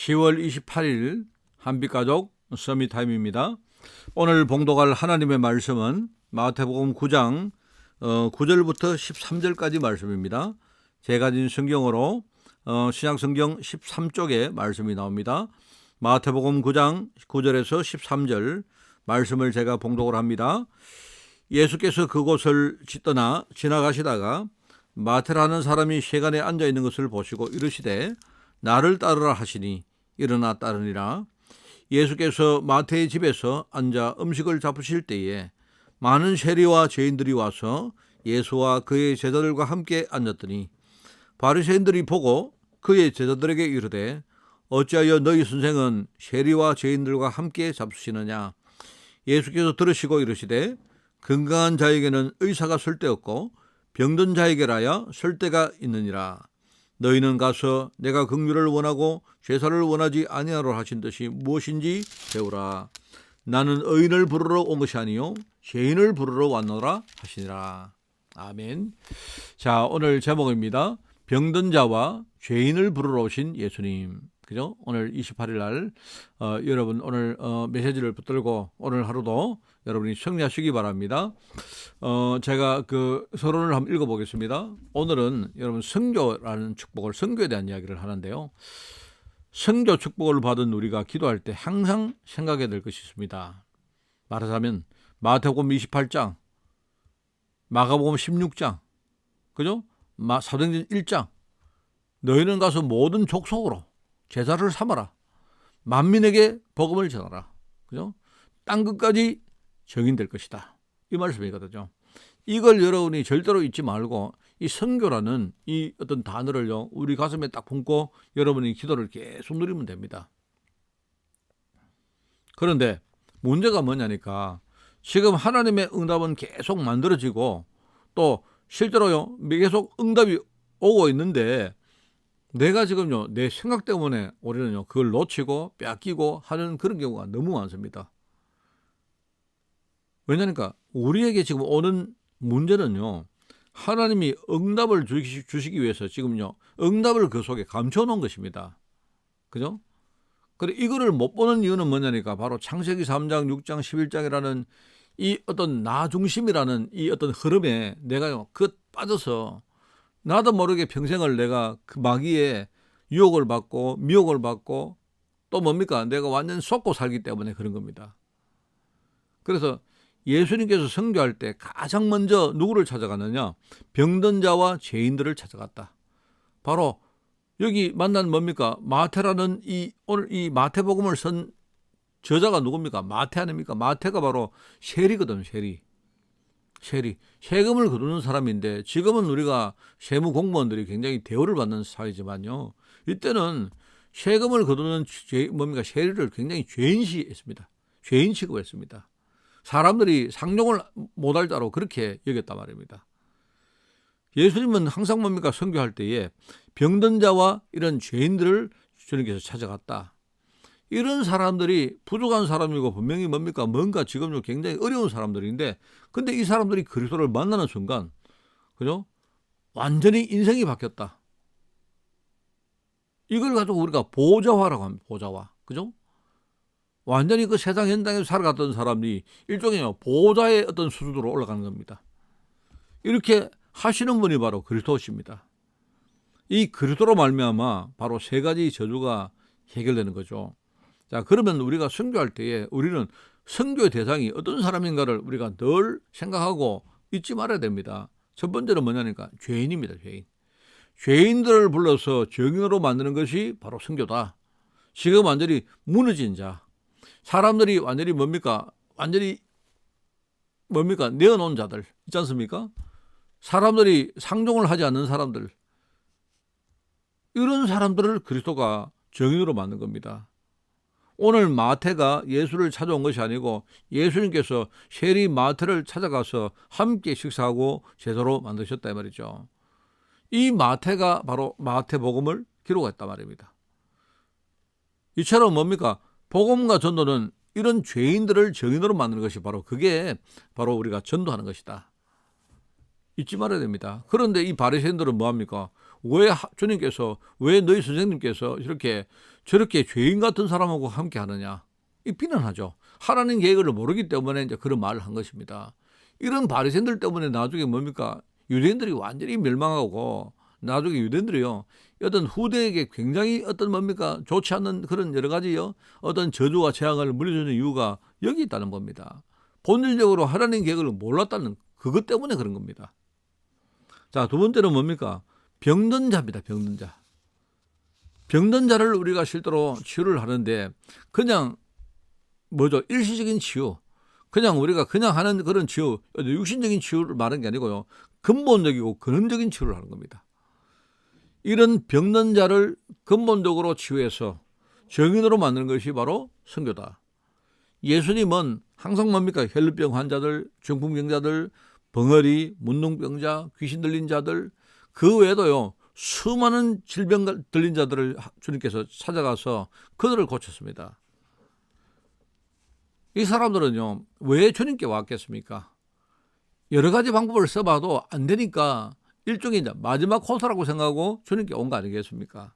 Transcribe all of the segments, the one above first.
10월 28일 한빛가족 서밋타임입니다. 오늘 봉독할 하나님의 말씀은 마태복음 9장 9절부터 13절까지 말씀입니다. 제가 가진 성경으로 신약성경 13쪽에 말씀이 나옵니다. 마태복음 9장 9절에서 13절 말씀을 제가 봉독을 합니다. 예수께서 그곳을 떠나 지나가시다가 마태라는 사람이 세간에 앉아 있는 것을 보시고 이르시되 나를 따르라 하시니 일어나 따르니라. 예수께서 마태의 집에서 앉아 음식을 잡으실 때에 많은 세리와 죄인들이 와서 예수와 그의 제자들과 함께 앉았더니 바리새인들이 보고 그의 제자들에게 이르되 어찌하여 너희 선생은 세리와 죄인들과 함께 잡수시느냐. 예수께서 들으시고 이르시되 건강한 자에게는 의사가 쓸데없고 병든 자에게라야 쓸데가 있느니라. 너희는 가서 내가 긍휼을 원하고 죄사를 원하지 아니하라 하신 뜻이 무엇인지 배우라. 나는 의인을 부르러 온 것이 아니요 죄인을 부르러 왔노라 하시니라. 아멘. 자, 오늘 제목입니다. 병든 자와 죄인을 부르러 오신 예수님. 그죠? 오늘 28일 날 여러분 오늘 메시지를 붙들고 오늘 하루도 여러분이 승리하시기 바랍니다. 제가 그 서론을 한번 읽어보겠습니다. 오늘은 여러분 선교라는 축복을, 선교에 대한 이야기를 하는데요. 선교 축복을 받은 우리가 기도할 때 항상 생각해야 될 것이 있습니다. 말하자면 마태복음 28장, 마가복음 16장, 그죠? 사도행전 1장. 너희는 가서 모든 족속으로 제자를 삼아라. 만민에게 복음을 전하라. 그죠? 땅 끝까지 정인될 것이다. 이 말씀이거든요. 이걸 여러분이 절대로 잊지 말고 이 선교라는 이 어떤 단어를요, 우리 가슴에 딱 품고 여러분이 기도를 계속 누리면 됩니다. 그런데 문제가 뭐냐니까 지금 하나님의 응답은 계속 만들어지고 또 실제로요, 계속 응답이 오고 있는데 내가 지금요, 내 생각 때문에 우리는요, 그걸 놓치고 빼앗기고 하는 그런 경우가 너무 많습니다. 왜냐니까 우리에게 지금 오는 문제는요, 하나님이 응답을 주시기 위해서 지금요, 응답을 그 속에 감춰 놓은 것입니다. 그죠? 그래, 이거를 못 보는 이유는 뭐냐니까 바로 창세기 3장, 6장, 11장이라는 이 어떤 나 중심이라는 이 어떤 흐름에 내가 그 빠져서 나도 모르게 평생을 내가 그 마귀의 유혹을 받고 미혹을 받고 또 뭡니까? 내가 완전 속고 살기 때문에 그런 겁니다. 그래서 예수님께서 선교할 때 가장 먼저 누구를 찾아갔느냐? 병든 자와 죄인들을 찾아갔다. 바로 여기 만난 뭡니까? 마태라는 오늘 이 마태복음을 쓴 저자가 누굽니까? 마태 아닙니까? 마태가 바로 세리거든, 세리. 세금을 거두는 사람인데 지금은 우리가 세무 공무원들이 굉장히 대우를 받는 사회지만요. 이때는 세금을 거두는 세리를 굉장히 죄인시했습니다. 죄인 취급했습니다. 사람들이 상종을 못할 자로 그렇게 여겼단 말입니다. 예수님은 항상 선교할 때에 병든 자와 이런 죄인들을 주님께서 찾아갔다. 이런 사람들이 부족한 사람이고 분명히 뭔가 지금 굉장히 어려운 사람들인데 근데 이 사람들이 그리스도를 만나는 순간 그죠? 완전히 인생이 바뀌었다. 이걸 가지고 우리가 보좌화라고 합니다. 보좌화. 그죠? 완전히 그 세상 현장에서 살아갔던 사람이 일종의 보좌의 어떤 수준으로 올라가는 겁니다. 이렇게 하시는 분이 바로 그리스도십니다. 이 그리스도로 말미암아 바로 세 가지 저주가 해결되는 거죠. 자, 그러면 우리가 선교할 때에 우리는 선교의 대상이 어떤 사람인가를 우리가 늘 생각하고 잊지 말아야 됩니다. 첫 번째는 뭐냐니까 죄인입니다. 죄인들을 불러서 정인으로 만드는 것이 바로 선교다. 지금 완전히 무너진 자, 사람들이 완전히 내어놓은 자들 있지 않습니까? 사람들이 상종을 하지 않는 사람들, 이런 사람들을 그리스도가 정인으로 만든 겁니다. 오늘 마태가 예수를 찾아온 것이 아니고 예수님께서 세리 마태를 찾아가서 함께 식사하고 제사로 만드셨다 이 말이죠. 이 마태가 바로 마태복음을 기록했단 말입니다. 이처럼 복음과 전도는 이런 죄인들을 정인으로 만드는 것이 그게 바로 우리가 전도하는 것이다. 잊지 말아야 됩니다. 그런데 이 바리새인들은 뭐합니까? 왜 주님께서, 왜 너희 선생님께서 저렇게 죄인 같은 사람하고 함께 하느냐, 이 비난하죠. 하나님 계획을 모르기 때문에 이제 그런 말을 한 것입니다. 이런 바리새인들 때문에 나중에 뭡니까? 유대인들이 완전히 멸망하고, 나중에 유대인들이요, 어떤 후대에게 굉장히 어떤 뭡니까? 좋지 않는 그런 여러 가지요, 어떤 저주와 재앙을 물려주는 이유가 여기 있다는 겁니다. 본질적으로 하나님 계획을 몰랐다는 그것 때문에 그런 겁니다. 자, 두 번째는 뭡니까? 병든 자입니다. 병든 자. 병든 자를 우리가 실제로 치유를 하는데, 그냥 뭐죠? 일시적인 치유, 그냥 우리가 그냥 하는 그런 치유, 육신적인 치유를 말하는 게 아니고요, 근본적이고 근원적인 치유를 하는 겁니다. 이런 병든 자를 근본적으로 치유해서 정인으로 만드는 것이 바로 선교다. 예수님은 항상 뭡니까? 혈루병 환자들, 중풍병자들, 벙어리, 문둥병자, 귀신 들린 자들, 그 외에도요, 수많은 질병 들린 자들을 주님께서 찾아가서 그들을 고쳤습니다. 이 사람들은요, 왜 주님께 왔겠습니까? 여러 가지 방법을 써봐도 안 되니까 일종의 이제 마지막 코스라고 생각하고 주님께 온 거 아니겠습니까?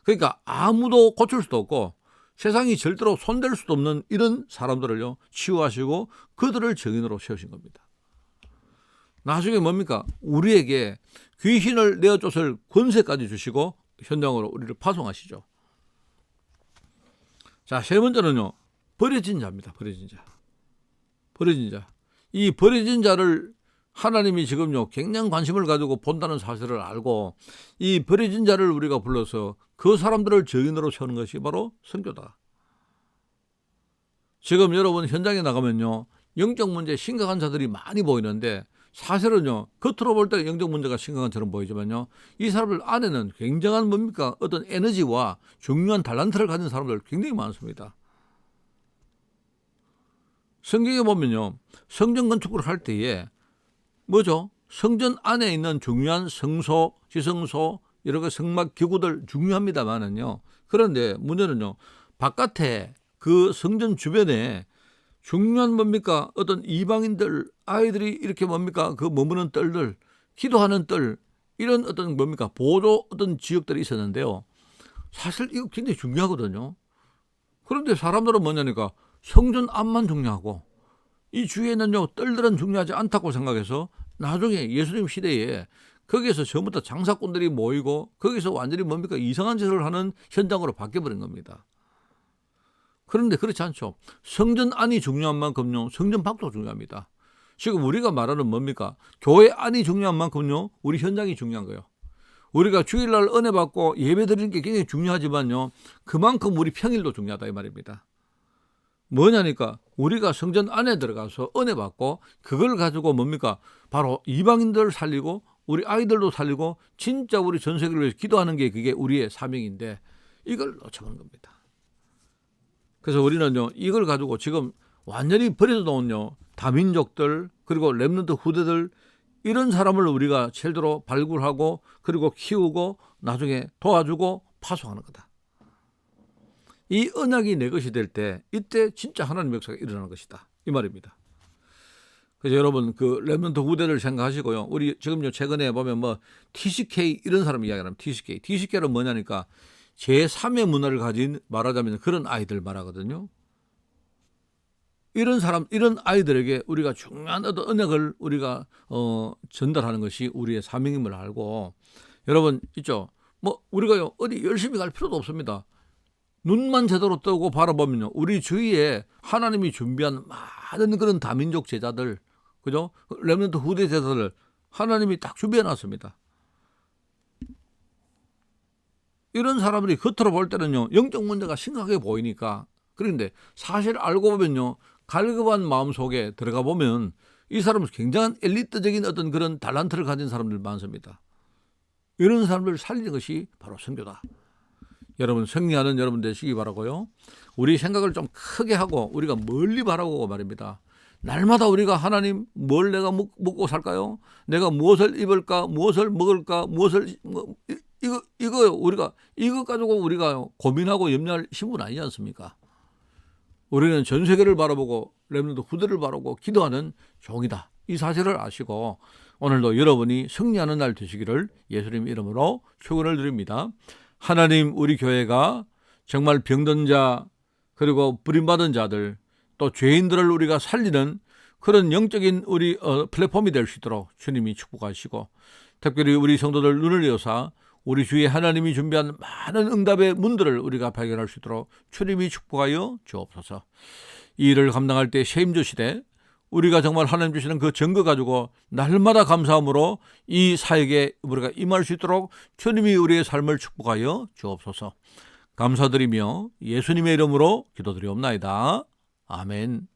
그러니까 아무도 고칠 수도 없고 세상이 절대로 손댈 수도 없는 이런 사람들을요, 치유하시고 그들을 증인으로 세우신 겁니다. 나중에 뭡니까? 우리에게 귀신을 내어쫓을 권세까지 주시고 현장으로 우리를 파송하시죠. 자, 세 번째는요, 버려진 자입니다. 버려진 자. 버려진 자. 이 버려진 자를 하나님이 지금요, 굉장히 관심을 가지고 본다는 사실을 알고, 이 버려진 자를 우리가 불러서 그 사람들을 증인으로 세우는 것이 바로 선교다. 지금 여러분 현장에 나가면요, 영적 문제 심각한 자들이 많이 보이는데, 사실은요, 겉으로 볼 때 영적 문제가 심각한 처럼 보이지만요, 이 사람들 안에는 굉장한 뭡니까? 어떤 에너지와 중요한 달란트를 가진 사람들 굉장히 많습니다. 성경에 보면요, 성전 건축을 할 때에 뭐죠? 성전 안에 있는 중요한 성소, 지성소, 여러 가지 성막 기구들 중요합니다만은요, 그런데 문제는요, 바깥에 그 성전 주변에 중요한 뭡니까? 어떤 이방인들, 아이들이 이렇게 뭡니까? 그 머무는 뜰들, 기도하는 뜰, 이런 어떤 뭡니까? 보조 어떤 지역들이 있었는데요, 사실 이거 굉장히 중요하거든요. 그런데 사람들은 뭐냐니까 성전 안만 중요하고 이 주위에는요, 뜰들은 중요하지 않다고 생각해서 나중에 예수님 시대에 거기에서 전부 다 장사꾼들이 모이고 거기서 완전히 뭡니까? 이상한 짓을 하는 현장으로 바뀌어버린 겁니다. 그런데 그렇지 않죠. 성전 안이 중요한 만큼요, 성전 밖도 중요합니다. 지금 우리가 말하는 뭡니까? 교회 안이 중요한 만큼요, 우리 현장이 중요한 거예요. 우리가 주일날 은혜 받고 예배 드리는 게 굉장히 중요하지만요, 그만큼 우리 평일도 중요하다 이 말입니다. 뭐냐니까 우리가 성전 안에 들어가서 은혜 받고 그걸 가지고 뭡니까? 바로 이방인들을 살리고 우리 아이들도 살리고 진짜 우리 전 세계를 위해서 기도하는 게 그게 우리의 사명인데 이걸 놓쳐버린 겁니다. 그래서 우리는요, 이걸 가지고 지금 완전히 버려져 놓은요, 다민족들, 그리고 렘넌트 후대들, 이런 사람을 우리가 제대로 발굴하고 그리고 키우고 나중에 도와주고 파송하는 거다. 이 언약이 내 것이 될 때 이때 진짜 하나님의 역사가 일어나는 것이다 이 말입니다. 그래서 여러분 그 렘넌트 후대를 생각하시고요, 우리 지금요 최근에 보면 뭐 TCK 이런 사람 이야기하면 TCK는 뭐냐니까 제3의 문화를 가진, 말하자면 그런 아이들 말하거든요. 이런 사람, 이런 아이들에게 우리가 중요한 어떤 언약을 우리가 전달하는 것이 우리의 사명임을 알고, 여러분 있죠, 뭐 우리가요 어디 열심히 갈 필요도 없습니다. 눈만 제대로 뜨고 바라보면요, 우리 주위에 하나님이 준비한 많은 그런 다민족 제자들, 그죠? 렘넌트 후대 제자들 하나님이 딱 준비해 놨습니다. 이런 사람들이 겉으로 볼 때는요, 영적 문제가 심각하게 보이니까, 그런데 사실 알고 보면요, 갈급한 마음 속에 들어가 보면 이 사람은 굉장한 엘리트적인 어떤 그런 달란트를 가진 사람들 많습니다. 이런 사람들을 살리는 것이 바로 선교다. 여러분 승리하는 여러분 되시기 바라고요. 우리 생각을 좀 크게 하고 우리가 멀리 바라보고 말입니다. 날마다 우리가 하나님 뭘 내가 먹고 살까요? 내가 무엇을 입을까? 무엇을 먹을까? 무엇을 이거 우리가 이것 가지고 우리가 고민하고 염려할 신분 아니지 않습니까? 우리는 전 세계를 바라보고 렘넌트 후대를 바라보고 기도하는 종이다. 이 사실을 아시고 오늘도 여러분이 승리하는 날 되시기를 예수님 이름으로 축원을 드립니다. 하나님, 우리 교회가 정말 병든 자, 그리고 버림받은 자들, 또 죄인들을 우리가 살리는 그런 영적인 우리 플랫폼이 될 수 있도록 주님이 축복하시고, 특별히 우리 성도들 눈을 여사 우리 주위에 하나님이 준비한 많은 응답의 문들을 우리가 발견할 수 있도록 주님이 축복하여 주옵소서. 이 일을 감당할 때 책임지시되 우리가 정말 하나님 주시는 그 증거 가지고 날마다 감사함으로 이 사역에 우리가 임할 수 있도록 주님이 우리의 삶을 축복하여 주옵소서. 감사드리며 예수님의 이름으로 기도드리옵나이다. 아멘.